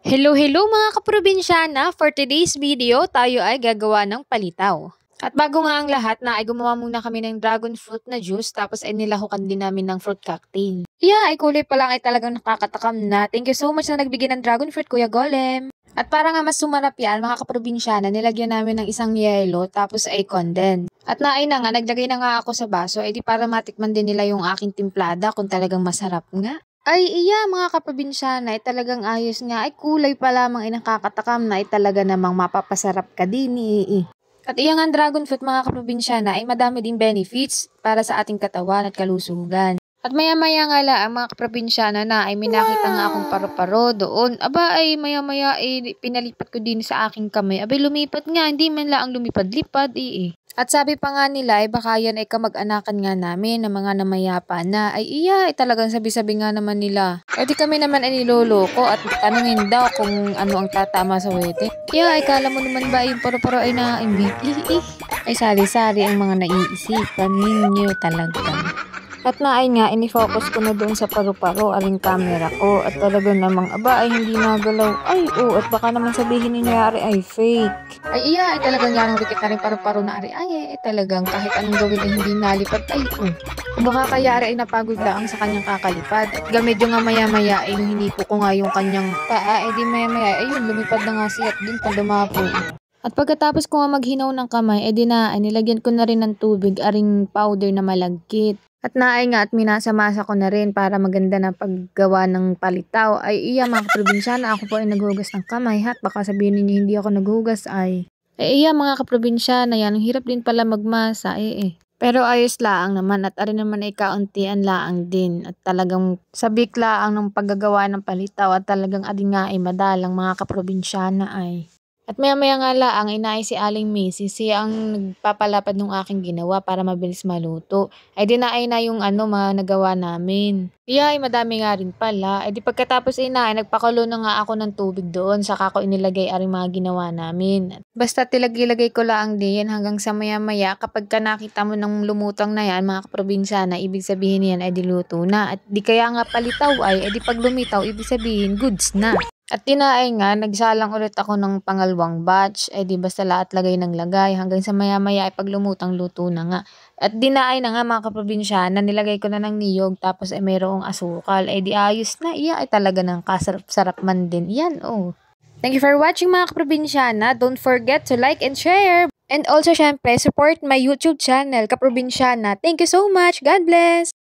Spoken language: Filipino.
Hello mga kaprobinsyana! For today's video, tayo ay gagawa ng palitaw. At bago nga ang lahat na ay gumawa muna kami ng dragon fruit na juice tapos ay nilahukan din namin ng fruit cocktail. Ay kulay pa lang ay talagang nakakatakam na. Thank you so much na nagbigay ng dragon fruit, Kuya Golem. At para nga mas sumarap yan, mga kaprobinsyana, nilagyan namin ng isang yelo tapos ay condensed. At naglagay na nga ako sa baso, edi para matikman din nila yung aking timplada kung talagang masarap nga. Mga kaprobinsyana, ay talagang ayos nga. Ay kulay pa lamang ay nakakatakam na ay talaga namang mapapasarap ka din At iyang ang dragon fruit mga kaprobinsyana ay madami ding benefits para sa ating katawan at kalusugan. At maya-maya nga lang mga kaprobinsyana na ay minakita nga akong paro-paro doon. Ay maya-maya ay pinalipat ko din sa aking kamay. Lumipat nga, hindi man lang lumipad-lipad At sabi pa nga nila ay baka yan ay kamag-anakan nga namin ng mga namayapa na. Ay talagang sabi-sabi nga naman nila. Di kami naman ay niloloko at tanungin daw kung ano ang tatama sa wete. Ay kala mo naman ba yung paro-paro ay naimbit? Ay sari-sari ang mga naiisipan ninyo talaga. At ini-focus ko na doon sa paru-paro, aling camera ko. At talaga namang, ay hindi nagalaw. At baka naman sabihin ninyo ay fake. Ay talagang yanong dikit na rin paru-paro na talagang kahit anong gawin ay hindi nalipad. Kung baka kaya ay napagod lang sa kanyang kakalipad. At medyo nga maya-maya ay hinipo ko nga yung kanyang paa. Di maya-maya, lumipad na nga siya at dun pa dumapo. At pagkatapos ko nga maghinaw ng kamay, nilagyan ko na rin ng tubig, aring powder na malagkit. At at minasa-masa ko na rin para maganda na paggawa ng palitaw. Mga kaprobinsyana, ako po ay naghugas ng kamay at baka sabihin ninyo hindi ako naghugas mga kaprobinsyana, yan, ang hirap din pala magmasa Pero ayos laang naman at arin naman ay kauntian laang din. At talagang sabik laang ng paggagawa ng palitaw at talagang ading nga ay madalang mga kaprobinsyana At maya-maya nga laang inay si Aling Macy, siya ang nagpapalapad ng aking ginawa para mabilis maluto. Dinaay na yung mga nagawa namin. Madami nga rin pala. Di pagkatapos nagpakulo na nga ako ng tubig doon, saka ko inilagay aring mga ginawa namin. Basta tilagay ko lang din hanggang sa maya-maya kapag ka nakita mo ng lumutang na yan, mga kaprobinsyana, ibig sabihin yan ay diluto na. At di kaya nga palitaw di pag lumitaw, ibig sabihin goods na. At nagsalang ulit ako ng pangalawang batch. Di basta lahat lagay ng lagay hanggang sa maya-maya ay paglumutang luto na nga. At dinaay na nga mga kaprobinsyana, nilagay ko na ng niyog tapos mayroong asukal. Di ayos na, ay talaga ng kasarap-sarap man din. Thank you for watching mga kaprobinsyana. Don't forget to like and share. And also syempre, support my YouTube channel, Kaprobinsyana. Thank you so much. God bless!